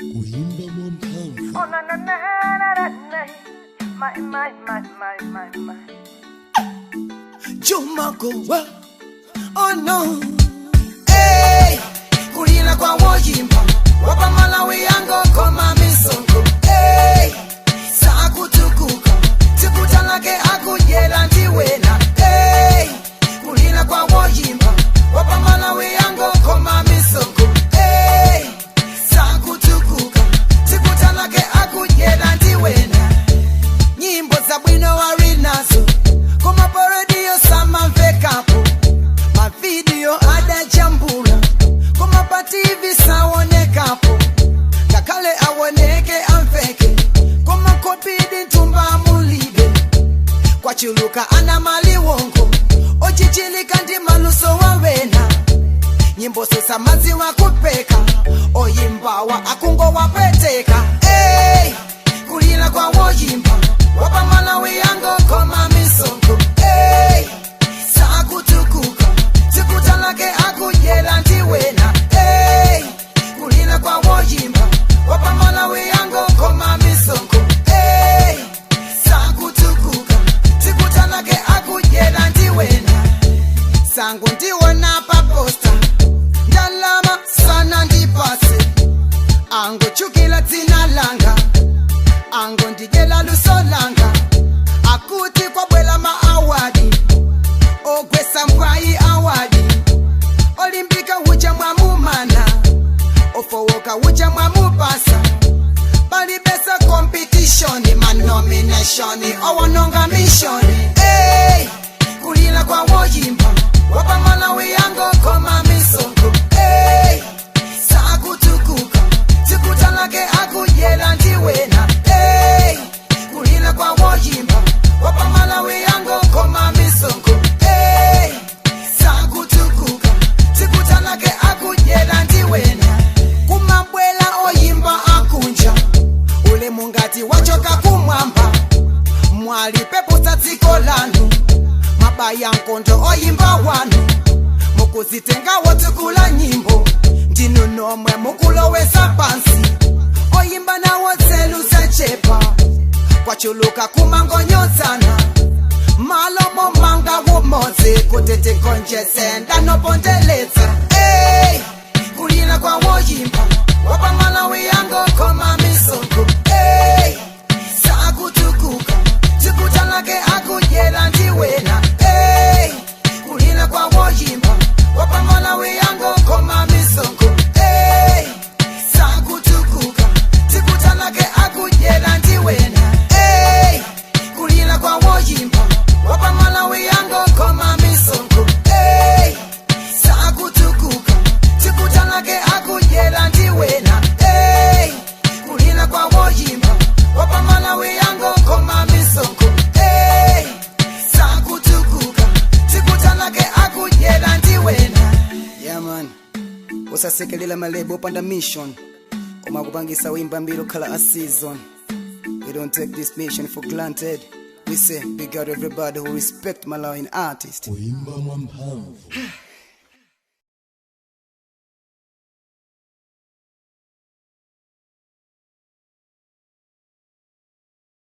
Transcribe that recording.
Kuimba mwamphamvu. Oh na na na na na na. My. Juma Gowa. Oh no. Hey, kulila kwa wojimba. Wapa Malawi yango koma misongo. Hey, saa kutukuka. Tikutalake akujela ndiwena. Hey, kulila kwa wojimba. Wapa Malawi yango koma misongo. Hey, saa kutukuka. Tikutalake akujela ndiwena. Nyimbo za bwino warinazo. Koma parodio sama vekapo. Ma video ada jambula. Koma pati hivi sawonekapo. Kakale awoneke amfeke. Koma kopidi ntumba mulibe. Kwa chuluka ana mali wongo. Ochichilika ndi maluso wawena. Nyimbo sesa mazi wakupeka. Oyimbawa akungo wapeteka. Hey, kulila kwa wojimba. Wapa Malawi yango koma misongo. Hey, saa kutukuka. Tikutalake akujela ndiwena. Hey, kulila kwa wojimba. Wapa Malawi yango koma misongo. Hey, saa kutukuka. Tikutalake akujela ndiwena. Sangu ndiwona pa posta. Ndalama sana ndipase. Ango chukila tina langa. Ango ndigela lusolanga. Akuti kwa bwela ma awadi. Ogwesa mkwai awadi. Olimpika ucha mwamumana. Ofowoka ucha mwamupasa. Balibesa competition. Ma nomination. Owanonga mission. Hey, kulila kwa wojimba. Wapa Malawi yango koma misongo. Hey, saa kutukuka. Tikutalake akujela ndiwena. Hey, kulila kwa wojimba. Wapa Malawi yango koma misongo. Hey, saa kutukuka. Tikutalake akujela ndiwena. Kumabwela oyimba akunja. Ule mungati wachoka kumwamba. Mwali pepo satiko lanu. Mabaya nkondo oyimba wanu. Mukuzitenga wotukula nyimbo. Ndinu nomwe mukulowesa pansi. Oyimba na wotselu sechepa. Kwa chuluka kumangonyozana. Malomo manga wumoze. Kutete konje senda no pondeleza. Hey, kulila kwa wojimba. Wapa Malawi yango koma misongo. Hey, saa kutukuka. Tikutalake akujela ndiwena. Hey, kulila kwa wojimba. Wapa Malawi yango koma misongo. Hey, saa kutukuka. Tikutalake akujela ndiwena. Hey, kulila kwa wojimba. Wapa Malawi yango koma misongo. Hey, saa kutukuka. Tikutalake akujela ndiwena. Hey, kulila kwa wojimba. Wapa Malawi yango koma misongo. Hey, saa kutukuka. Tikutalake akujela ndiwena. Yeah man, usasekelela malebo panda mission. Koma kupangisa wimba mbilo kala a season. We don't take this mission for granted. We say big out everybody who respect Malawian artists. Kuimba mwamphamvu.